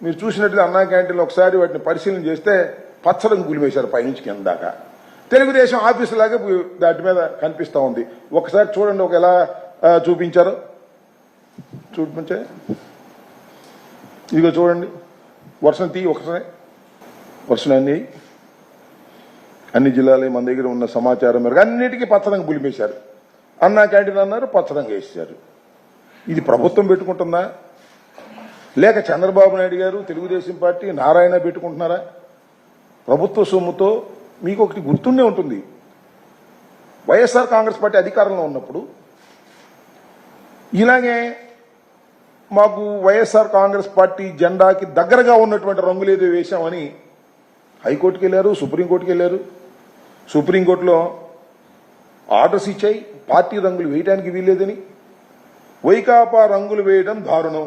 మీరు చూసినట్లయితే అన్నా క్యాంటీన్లో ఒకసారి వాటిని పరిశీలన చేస్తే పచ్చరంగు పులిమేశారు పైనుంచి కింద దాకా. తెలుగుదేశం ఆఫీసు లాగా దాటి మీద కనిపిస్తూ ఉంది. ఒకసారి చూడండి, ఒక ఎలా చూపించారు చూపించే. ఇదిగో చూడండి, వర్షం ఒకసారి వర్షం అన్ని జిల్లాలు మన దగ్గర ఉన్న సమాచారం మేరకు అన్నిటికీ పచ్చరంగు పులిమేశారు. అన్నా క్యాంటీన్ అన్నారు, పచ్చరంగు వేసారు. ఇది ప్రభుత్వం పెట్టుకుంటుందా, లేక చంద్రబాబు నాయుడు గారు తెలుగుదేశం పార్టీ నారాయణ పెట్టుకుంటున్నారా? ప్రభుత్వ సొమ్ముతో మీకు ఒకటి గుర్తుండే ఉంటుంది, వైఎస్ఆర్ కాంగ్రెస్ పార్టీ అధికారంలో ఉన్నప్పుడు ఇలాగే మాకు వైఎస్ఆర్ కాంగ్రెస్ పార్టీ జెండాకి దగ్గరగా ఉన్నటువంటి రంగులేదో వేశామని హైకోర్టుకి వెళ్ళారు, సుప్రీంకోర్టుకి వెళ్ళారు. సుప్రీంకోర్టులో ఆర్డర్స్ ఇచ్చాయి పార్టీ రంగులు వేయడానికి వీల్లేదని. వైకాపా రంగులు వేయడం దారుణం.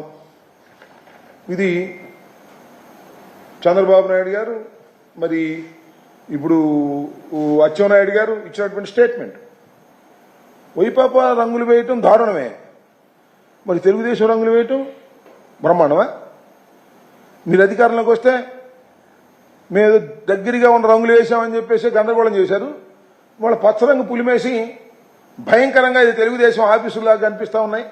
ఇది చంద్రబాబు నాయుడు గారు, మరి ఇప్పుడు అచ్చెన్నాయుడు గారు ఇచ్చినటువంటి స్టేట్మెంట్. వైకాపా రంగులు వేయటం దారుణమే, మరి తెలుగుదేశం రంగులు వేయటం బ్రహ్మాండమా? మీరు అధికారంలోకి వస్తే మేము దగ్గరగా ఉన్న రంగులు వేసామని చెప్పేసి గందరగోళం చేశారు. వాళ్ళ పచ్చరంగు పులిమేసి భయంకరంగా ఇది తెలుగుదేశం ఆఫీసులాగా కనిపిస్తూ ఉన్నాయి.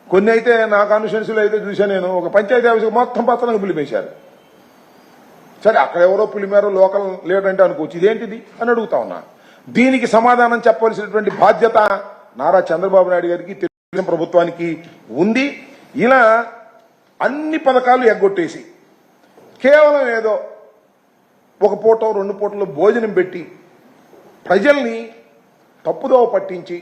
కొన్ని అయితే నా కాన్స్టిట్యున్సీలో అయితే చూశాను నేను, ఒక పంచాయతీ ఆఫీసు మొత్తం పచ్చరంగు పులిమేశారు. సరే, అక్కడ ఎవరో పులిమేరో లోకల్ లీడర్ అంటే అనుకోవచ్చు, ఇదేంటిది అని అడుగుతా ఉన్నా. దీనికి సమాధానం చెప్పవలసినటువంటి బాధ్యత నారా చంద్రబాబు నాయుడు గారికి, తెలుగుదేశం ప్రభుత్వానికి ఉంది. ఇలా అన్ని పథకాలు ఎగ్గొట్టేసి కేవలం ఏదో ఒక పూట 2 పూటలు భోజనం పెట్టి ప్రజల్ని తప్పుదోవ పట్టించి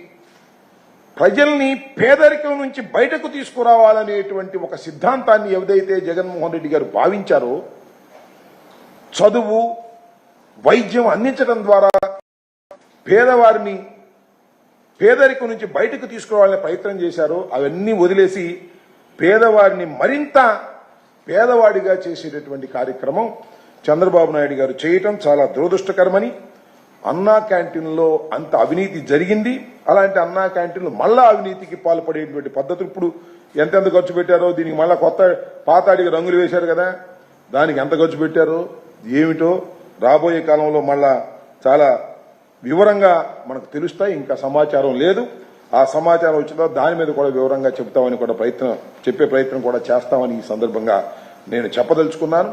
ప్రజల్ని పేదరికం నుంచి బయటకు తీసుకురావాలనేటువంటి ఒక సిద్ధాంతాన్ని ఏదైతే జగన్మోహన్ రెడ్డి గారు భావించారో, చదువు వైద్యం అందించడం ద్వారా పేదవారిని పేదరికం నుంచి బయటకు తీసుకురావాలనే ప్రయత్నం చేశారో అవన్నీ వదిలేసి పేదవారిని మరింత పేదవాడిగా చేసేటటువంటి కార్యక్రమం చంద్రబాబు నాయుడు గారు చేయటం చాలా దురదృష్టకరమని. అన్నా క్యాంటీన్లో అంత అవినీతి జరిగింది. అలాంటి అన్నా క్యాంటీన్లు మళ్ళా అవినీతికి పాల్పడేటువంటి పద్ధతులు ఇప్పుడు ఎంతెంత ఖర్చు పెట్టారో, దీనికి మళ్ళా కొత్త పాతాడికి రంగులు వేశారు కదా, దానికి ఎంత ఖర్చు పెట్టారో ఏమిటో రాబోయే కాలంలో మళ్ళా చాలా వివరంగా మనకు తెలుస్తాయి. ఇంకా సమాచారం లేదు. ఆ సమాచారం వచ్చిన దాని మీద కూడా వివరంగా చెప్తామని కూడా చెప్పే ప్రయత్నం కూడా చేస్తామని ఈ సందర్భంగా నేను చెప్పదలుచుకున్నాను.